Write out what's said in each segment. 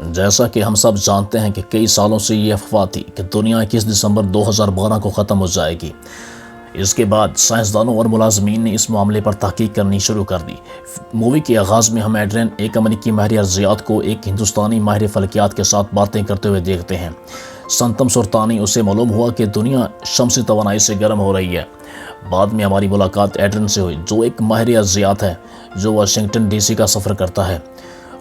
جیسا کہ ہم سب جانتے ہیں کہ کئی سالوں سے یہ افواہ تھی کہ دنیا 21 دسمبر 2012 کو ختم ہو جائے گی۔ اس کے بعد سائنسدانوں اور ملازمین نے اس معاملے پر تحقیق کرنی شروع کر دی۔ مووی کے آغاز میں ہم ایڈرین، ایک امریکی ماہر ارضیات کو ایک ہندوستانی ماہر فلکیات کے ساتھ باتیں کرتے ہوئے دیکھتے ہیں۔ سنتم سرطانی اسے معلوم ہوا کہ دنیا شمسی توانائی سے گرم ہو رہی ہے۔ بعد میں ہماری ملاقات ایڈرین سے ہوئی، جو ایک ماہر ارضیات ہے جو واشنگٹن ڈی سی کا سفر کرتا ہے۔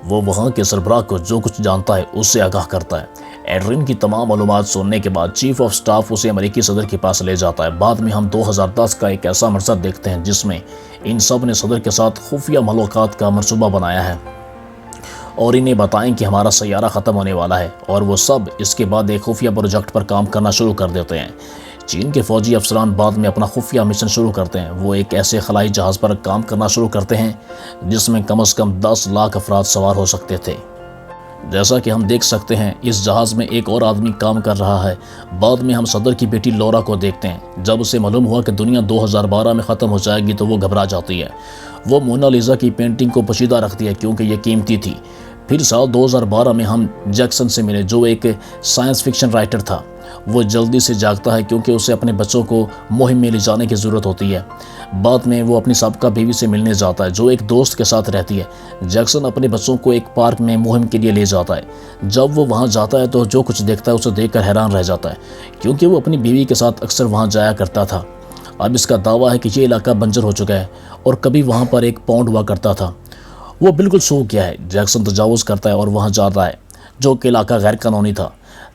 وہ وہاں کے سربراہ کو جو کچھ جانتا ہے اس سے آگاہ کرتا ہے۔ ایڈرین کی تمام معلومات سننے کے بعد چیف آف سٹاف اسے امریکی صدر کے پاس لے جاتا ہے۔ بعد میں ہم 2010 کا ایک ایسا منظر دیکھتے ہیں جس میں ان سب نے صدر کے ساتھ خفیہ ملاقات کا منصوبہ بنایا ہے اور انہیں بتائیں کہ ہمارا سیارہ ختم ہونے والا ہے، اور وہ سب اس کے بعد ایک خفیہ پروجیکٹ پر کام کرنا شروع کر دیتے ہیں۔ چین کے فوجی افسران بعد میں اپنا خفیہ مشن شروع کرتے ہیں۔ وہ ایک ایسے خلائی جہاز پر کام کرنا شروع کرتے ہیں جس میں کم از کم 10 لاکھ افراد سوار ہو سکتے تھے۔ جیسا کہ ہم دیکھ سکتے ہیں اس جہاز میں ایک اور آدمی کام کر رہا ہے۔ بعد میں ہم صدر کی بیٹی لورا کو دیکھتے ہیں۔ جب اسے معلوم ہوا کہ دنیا 2012 میں ختم ہو جائے گی تو وہ گھبرا جاتی ہے۔ وہ مونا لیزا کی پینٹنگ کو پوشیدہ رکھتی ہے کیونکہ یہ قیمتی تھی۔ پھر سال 2012 میں ہم جیکسن سے ملے، جو ایک سائنس فکشن رائٹر تھا۔ وہ جلدی سے جاگتا ہے کیونکہ اسے اپنے بچوں کو مہم میں لے جانے کی ضرورت ہوتی ہے۔ بعد میں وہ اپنی سابقہ بیوی سے ملنے جاتا ہے جو ایک دوست کے ساتھ رہتی ہے۔ جیکسن اپنے بچوں کو ایک پارک میں مہم کے لیے لے جاتا ہے۔ جب وہ وہاں جاتا ہے تو جو کچھ دیکھتا ہے اسے دیکھ کر حیران رہ جاتا ہے کیونکہ وہ اپنی بیوی کے ساتھ اکثر وہاں جایا کرتا تھا۔ اب اس کا دعویٰ ہے کہ یہ علاقہ بنجر ہو چکا ہے اور کبھی وہاں پر ایک پونڈ ہوا کرتا تھا۔ وہ بالکل سوکھ گیا ہے۔ جیکسن تجاوز کرتا ہے اور وہاں جاتا ہے جو کہ علاقہ غیر قانونی تھا۔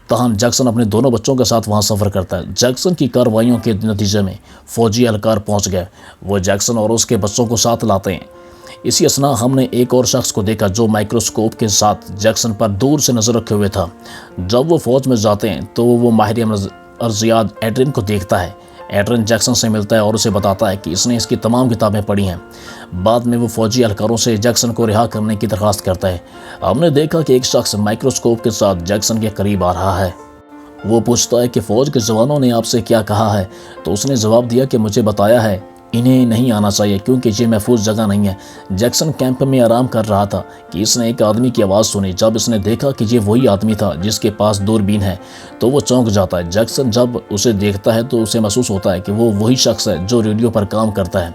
تاہم جیکسن اپنے دونوں بچوں کے ساتھ وہاں سفر کرتا ہے۔ جیکسن کی کارروائیوں کے نتیجے میں فوجی اہلکار پہنچ گئے۔ وہ جیکسن اور اس کے بچوں کو ساتھ لاتے ہیں۔ اسی اثناء ہم نے ایک اور شخص کو دیکھا جو مائکروسکوپ کے ساتھ جیکسن پر دور سے نظر رکھے ہوئے تھا۔ جب وہ فوج میں جاتے ہیں تو وہ ماہر ارضیات ایڈرین کو دیکھتا ہے۔ ایڈرین جیکسن سے ملتا ہے اور اسے بتاتا ہے کہ اس نے اس کی تمام کتابیں پڑھی ہیں۔ بعد میں وہ فوجی اہلکاروں سے جیکسن کو رہا کرنے کی درخواست کرتا ہے۔ ہم نے دیکھا کہ ایک شخص مائکروسکوپ کے ساتھ جیکسن کے قریب آ رہا ہے۔ وہ پوچھتا ہے کہ فوج کے جوانوں نے آپ سے کیا کہا ہے؟ تو اس نے جواب دیا کہ مجھے بتایا ہے انہیں نہیں آنا چاہیے کیونکہ یہ محفوظ جگہ نہیں ہے۔ جیکسن کیمپ میں آرام کر رہا تھا کہ اس نے ایک آدمی کی آواز سنی۔ جب اس نے دیکھا کہ یہ وہی آدمی تھا جس کے پاس دوربین ہے تو وہ چونک جاتا ہے۔ جیکسن جب اسے دیکھتا ہے تو اسے محسوس ہوتا ہے کہ وہ وہی شخص ہے جو ریڈیو پر کام کرتا ہے۔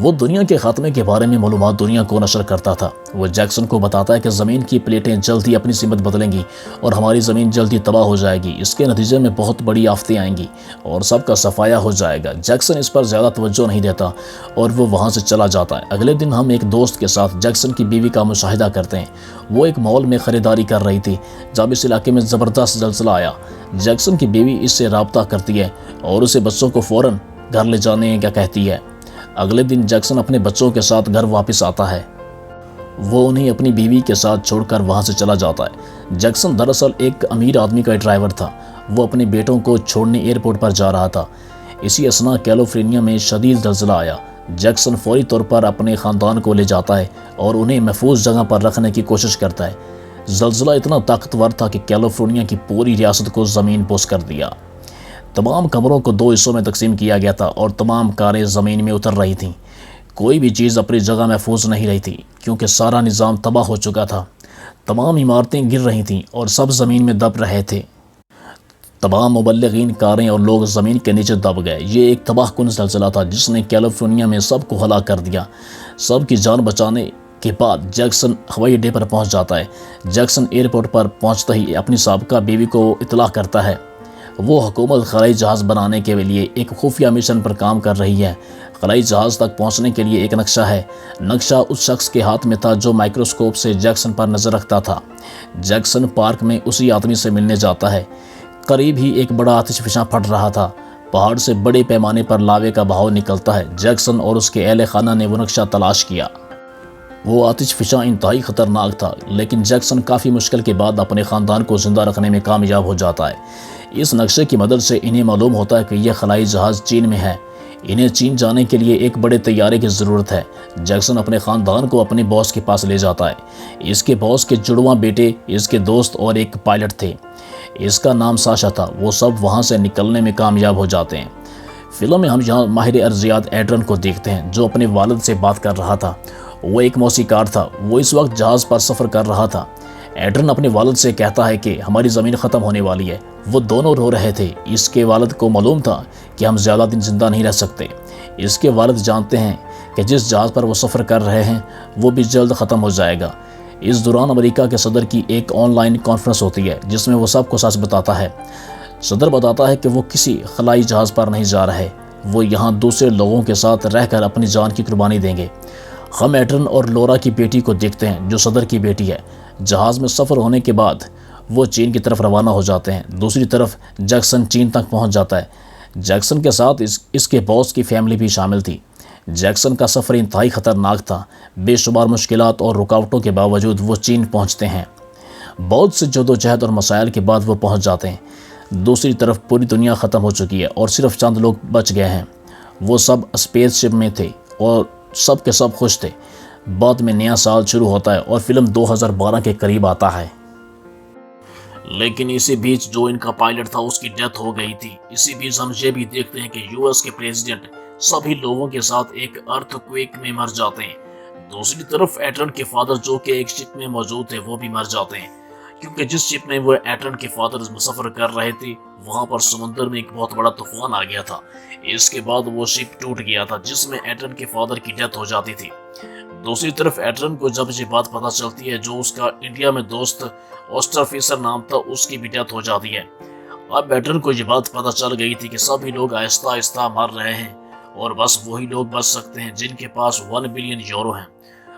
وہ دنیا کے خاتمے کے بارے میں معلومات دنیا کو نشر کرتا تھا۔ وہ جیکسن کو بتاتا ہے کہ زمین کی پلیٹیں جلد ہی اپنی سمت بدلیں گی اور ہماری زمین جلد ہی تباہ ہو جائے گی۔ اس کے نتیجے میں بہت بڑی آفتیں آئیں گی اور سب کا صفایا ہو جائے گا۔ جیکسن اس پر زیادہ توجہ نہیں دیتا اور وہ وہاں سے چلا جاتا ہے۔ اگلے دن ہم ایک دوست کے ساتھ جیکسن کی بیوی کا مشاہدہ کرتے ہیں۔ وہ ایک مال میں خریداری کر رہی تھی جب اس علاقے میں زبردست زلزلہ آیا۔ جیکسن کی بیوی اس سے رابطہ کرتی ہے اور اسے بچوں کو فوراً گھر لے جانے کا کہتی ہے۔ اگلے دن جیکسن اپنے بچوں کے ساتھ گھر واپس آتا ہے۔ وہ انہیں اپنی بیوی کے ساتھ چھوڑ کر وہاں سے چلا جاتا ہے۔ جیکسن دراصل ایک امیر آدمی کا ڈرائیور تھا۔ وہ اپنے بیٹوں کو چھوڑنے ایئرپورٹ پر جا رہا تھا۔ اسی اثناء کیلیفورنیا میں شدید زلزلہ آیا۔ جیکسن فوری طور پر اپنے خاندان کو لے جاتا ہے اور انہیں محفوظ جگہ پر رکھنے کی کوشش کرتا ہے۔ زلزلہ اتنا طاقتور تھا کہ کیلیفورنیا کی پوری ریاست کو زمین بوس کر دیا۔ تمام کمروں کو 2 حصوں میں تقسیم کیا گیا تھا اور تمام کاریں زمین میں اتر رہی تھیں۔ کوئی بھی چیز اپنی جگہ محفوظ نہیں رہی تھی کیونکہ سارا نظام تباہ ہو چکا تھا۔ تمام عمارتیں گر رہی تھیں اور سب زمین میں دب رہے تھے۔ تمام مبلغین، کاریں اور لوگ زمین کے نیچے دب گئے۔ یہ ایک تباہ کن زلزلہ تھا جس نے کیلیفورنیا میں سب کو ہلاک کر دیا۔ سب کی جان بچانے کے بعد جیکسن ہوائی اڈے پر پہنچ جاتا ہے۔ جیکسن ایئرپورٹ پر پہنچتے ہی اپنی سابقہ بیوی کو اطلاع کرتا ہے۔ وہ حکومت خلائی جہاز بنانے کے لیے ایک خفیہ مشن پر کام کر رہی ہے۔ خلائی جہاز تک پہنچنے کے لیے ایک نقشہ ہے۔ نقشہ اس شخص کے ہاتھ میں تھا جو مائکروسکوپ سے جیکسن پر نظر رکھتا تھا۔ جیکسن پارک میں اسی آدمی سے ملنے جاتا ہے۔ قریب ہی ایک بڑا آتش فشاں پھٹ رہا تھا۔ پہاڑ سے بڑے پیمانے پر لاوے کا بہاؤ نکلتا ہے۔ جیکسن اور اس کے اہل خانہ نے وہ نقشہ تلاش کیا۔ وہ آتش فشاں انتہائی خطرناک تھا لیکن جیکسن کافی مشکل کے بعد اپنے خاندان کو زندہ رکھنے میں کامیاب ہو جاتا ہے۔ اس نقشے کی مدد سے انہیں معلوم ہوتا ہے کہ یہ خلائی جہاز چین میں ہے۔ انہیں چین جانے کے لیے ایک بڑے طیارے کی ضرورت ہے۔ جیکسن اپنے خاندان کو اپنے باس کے پاس لے جاتا ہے۔ اس کے باس کے جڑواں بیٹے، اس کے دوست اور ایک پائلٹ تھے۔ اس کا نام ساشا تھا۔ وہ سب وہاں سے نکلنے میں کامیاب ہو جاتے ہیں۔ فلم میں ہم یہاں ماہر ارضیات ایڈرین کو دیکھتے ہیں جو اپنے والد سے بات کر رہا تھا۔ وہ ایک موسیقار تھا۔ وہ اس وقت جہاز پر سفر کر رہا تھا۔ ایڈرن اپنے والد سے کہتا ہے کہ ہماری زمین ختم ہونے والی ہے۔ وہ دونوں رو رہے تھے۔ اس کے والد کو معلوم تھا کہ ہم زیادہ دن زندہ نہیں رہ سکتے۔ اس کے والد جانتے ہیں کہ جس جہاز پر وہ سفر کر رہے ہیں وہ بھی جلد ختم ہو جائے گا۔ اس دوران امریکہ کے صدر کی ایک آن لائن کانفرنس ہوتی ہے جس میں وہ سب کو سچ بتاتا ہے۔ صدر بتاتا ہے کہ وہ کسی خلائی جہاز پر نہیں جا رہے، وہ یہاں دوسرے لوگوں کے ساتھ رہ کر اپنی جان کی قربانی دیں گے۔ ہم ایڈرن اور لورا کی بیٹی کو دیکھتے ہیں جو صدر کی بیٹی ہے۔ جہاز میں سفر ہونے کے بعد وہ چین کی طرف روانہ ہو جاتے ہیں۔ دوسری طرف جیکسن چین تک پہنچ جاتا ہے۔ جیکسن کے ساتھ اس کے باس کی فیملی بھی شامل تھی۔ جیکسن کا سفر انتہائی خطرناک تھا۔ بے شمار مشکلات اور رکاوٹوں کے باوجود وہ چین پہنچتے ہیں۔ بہت سے جدوجہد اور مسائل کے بعد وہ پہنچ جاتے ہیں۔ دوسری طرف پوری دنیا ختم ہو چکی ہے اور صرف چند لوگ بچ گئے ہیں۔ وہ سب اسپیس شپ میں تھے اور سب کے سب خوش تھے۔ بعد میں نیا سال شروع ہوتا ہے اور فلم 2012 کے قریب آتا ہے۔ لیکن اسی بیچ جو ان کا پائلٹ تھا اس کی ڈیتھ ہو گئی تھی۔ اسی بیچ ہم یہ بھی دیکھتے ہیں کہ US کے پریزیڈنٹ سبھی لوگوں کے ساتھ ایک ارتھ کویک میں مر جاتے ہیں۔ دوسری طرف ایٹرن کے فادر جو کہ ایک شپ میں موجود تھے وہ بھی مر جاتے ہیں، کیونکہ جس شپ میں وہ ایٹرن کے فادر سفر کر رہے تھے وہاں پر سمندر میں ایک بہت بڑا طوفان آ گیا تھا۔ اس کے بعد وہ شپ ٹوٹ گیا تھا جس میں ایٹرن کے فادر کی ڈیتھ ہو جاتی تھی۔ دوسری طرف ایٹرن کو جب یہ بات پتہ چلتی ہے جو اس کا انڈیا میں دوست اوسٹر فیسر نام تھا اس کی بھی ڈیتھ ہو جاتی ہے۔ اب ایٹرن کو یہ بات پتہ چل گئی تھی کہ سبھی لوگ آہستہ آہستہ مر رہے ہیں اور بس وہی لوگ بچ سکتے ہیں جن کے پاس 1 بلین یورو ہیں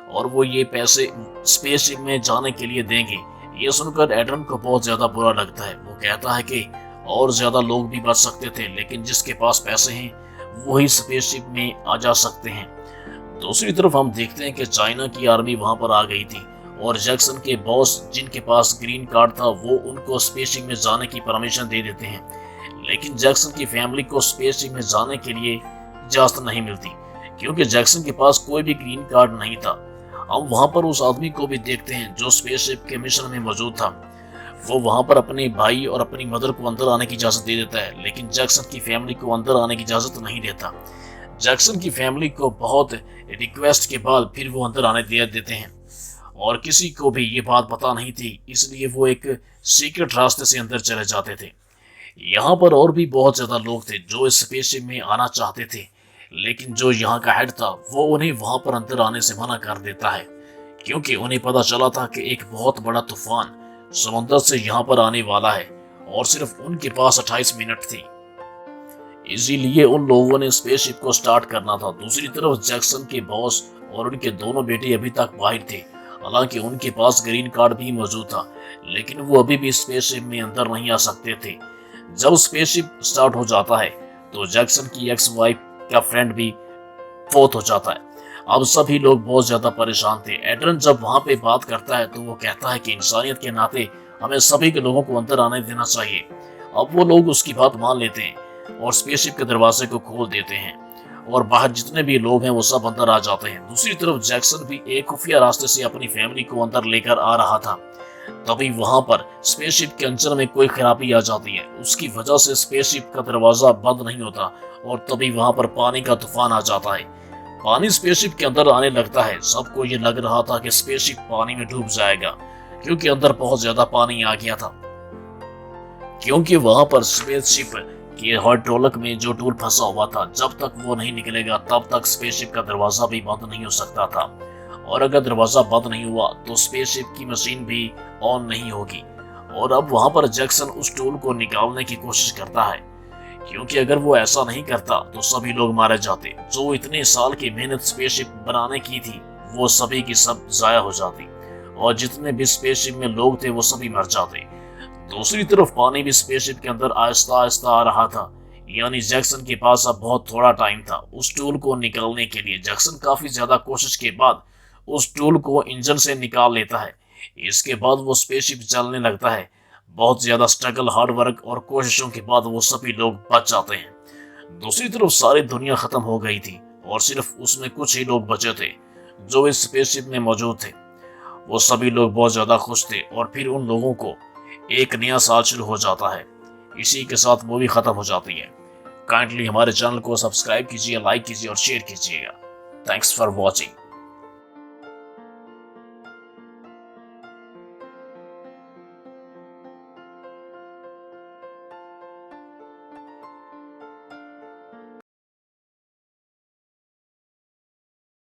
اور وہ یہ پیسے اسپیس شپ میں جانے کے لیے دیں گے۔ یہ سن کر ایٹرن کو بہت زیادہ برا لگتا ہے۔ وہ کہتا ہے کہ اور زیادہ لوگ بھی بچ سکتے تھے لیکن جس کے پاس پیسے ہیں وہی اسپیس شپ میں آ جا سکتے ہیں۔ دوسری طرف ہم دیکھتے ہیں کہ چائنا کی آرمی وہاں پر آ گئی تھی اور جیکسن کے باس جن کے پاس گرین کارڈ تھا وہ ان کو اسپیس شپ میں جانے کی پرمیشن دے دیتے ہیں، لیکن جیکسن کی فیملی کو اسپیس شپ میں جانے کے لیے اجازت نہیں ملتی کیونکہ جیکسن کے پاس کوئی بھی گرین کارڈ نہیں تھا۔ ہم وہاں پر اس آدمی کو بھی دیکھتے ہیں جو اسپیس شپ کے مشن میں موجود تھا۔ وہ وہاں پر اپنے بھائی اور اپنی مدر کو اندر آنے کی اجازت دے دیتا ہے لیکن جیکسن کی فیملی کو اندر آنے کی اجازت نہیں دیتا۔ جیکسن کی فیملی کو بہت ریکویسٹ کے بعد پھر وہ اندر آنے دے دیتے ہیں اور کسی کو بھی یہ بات پتا نہیں تھی، اس لیے وہ ایک سیکرٹ راستے سے اندر چلے جاتے تھے۔ یہاں پر اور بھی بہت زیادہ لوگ تھے جو اس اسپیس شپ میں آنا چاہتے تھے لیکن جو یہاں کا ہیڈ تھا وہ انہیں وہاں پر اندر آنے سے منع کر دیتا ہے کیونکہ انہیں پتا چلا تھا کہ ایک بہت بڑا طوفان سمندر سے یہاں پر آنے والا ہے اور صرف ان کے پاس 28 منٹ تھی، اسی لیے ان لوگوں نے اسپیس شپ کو سٹارٹ کرنا تھا۔ دوسری طرف جیکسن کے باس اور ان کے دونوں بیٹے ابھی تک باہر تھے، حالانکہ ان کے پاس گرین کارڈ بھی موجود تھا لیکن وہ ابھی بھی اسپیس شپ میں اندر نہیں آ سکتے تھے۔ جب اسپیس شپ سٹارٹ ہو جاتا ہے تو جیکسن کی ایکس وائف کا فرینڈ بھی فوت ہو جاتا ہے۔ اب سبھی لوگ بہت زیادہ پریشان تھے۔ ایڈرن جب وہاں پہ بات کرتا ہے تو وہ کہتا ہے کہ انسانیت کے ناطے ہمیں سبھی کے لوگوں کو اندر آنے دینا چاہیے۔ اب وہ لوگ اس کی بات مان لیتے ہیں اور اسپیس شپ کے دروازے کو کھول دیتے ہیں اور باہر جتنے بھی لوگ ہیں وہ سب اندر آ جاتے ہیں۔ دوسری طرف جیکسن بھی ایک خفیہ راستے سے اپنی فیملی کو اندر لے کر آ رہا تھا، تبھی وہاں پر اسپیس شپ کے انجن میں کوئی خرابی آ جاتی ہے۔ اس کی وجہ سے اسپیس شپ کا دروازہ بند نہیں ہوتا اور تبھی وہاں پر پانی کا طوفان آ جاتا ہے۔ پانی اسپیس شپ کے اندر آنے لگتا ہے۔ سب کو یہ لگ رہا تھا کہ اسپیس شپ پانی میں ڈوب جائے گا کیونکہ اندر بہت زیادہ پانی آ گیا تھا، کیونکہ وہاں پر اسپیس شپ کے ہائیڈرولک میں جو ٹول پھنسا ہوا تھا جب تک وہ نہیں نکلے گا تب تک اسپیس شپ کا دروازہ بھی بند نہیں ہو سکتا تھا، اور اگر دروازہ بند نہیں ہوا تو اسپیس شپ کی مشین بھی آن نہیں ہوگی۔ اور اب وہاں پر جیکسن اس ٹول کو نکالنے کی کوشش کرتا ہے کیونکہ اگر وہ ایسا نہیں کرتا تو سبھی لوگ مارے جاتے۔ جو اتنے سال کی محنت اسپیس شپ بنانے کی تھی وہ سبھی کی سب ضائع ہو جاتی اور جتنے بھی اسپیس شپ میں لوگ تھے وہ سبھی مر جاتے۔ دوسری طرف پانی بھی اسپیس شپ کے اندر آہستہ آہستہ آ رہا تھا، یعنی جیکسن کے پاس اب بہت تھوڑا ٹائم تھا اس ٹول کو نکالنے کے لیے۔ جیکسن کافی زیادہ کوشش کے بعد اس ٹول کو انجن سے نکال لیتا ہے۔ اس کے بعد وہ اسپیس شپ چلنے لگتا ہے۔ بہت زیادہ سٹرگل، ہارڈ ورک اور کوششوں کے بعد وہ سبھی لوگ بچ جاتے ہیں۔ دوسری طرف ساری دنیا ختم ہو گئی تھی اور صرف اس میں کچھ ہی لوگ بچے تھے جو اس اسپیس شپ میں موجود تھے۔ وہ سبھی لوگ بہت زیادہ خوش تھے اور پھر ان لوگوں کو ایک نیا سال شروع ہو جاتا ہے۔ اسی کے ساتھ مووی ختم ہو جاتی ہے۔ کائنڈلی ہمارے چینل کو سبسکرائب کیجیے، لائک کیجیے اور شیئر کیجیے گا۔ Thanks for watching.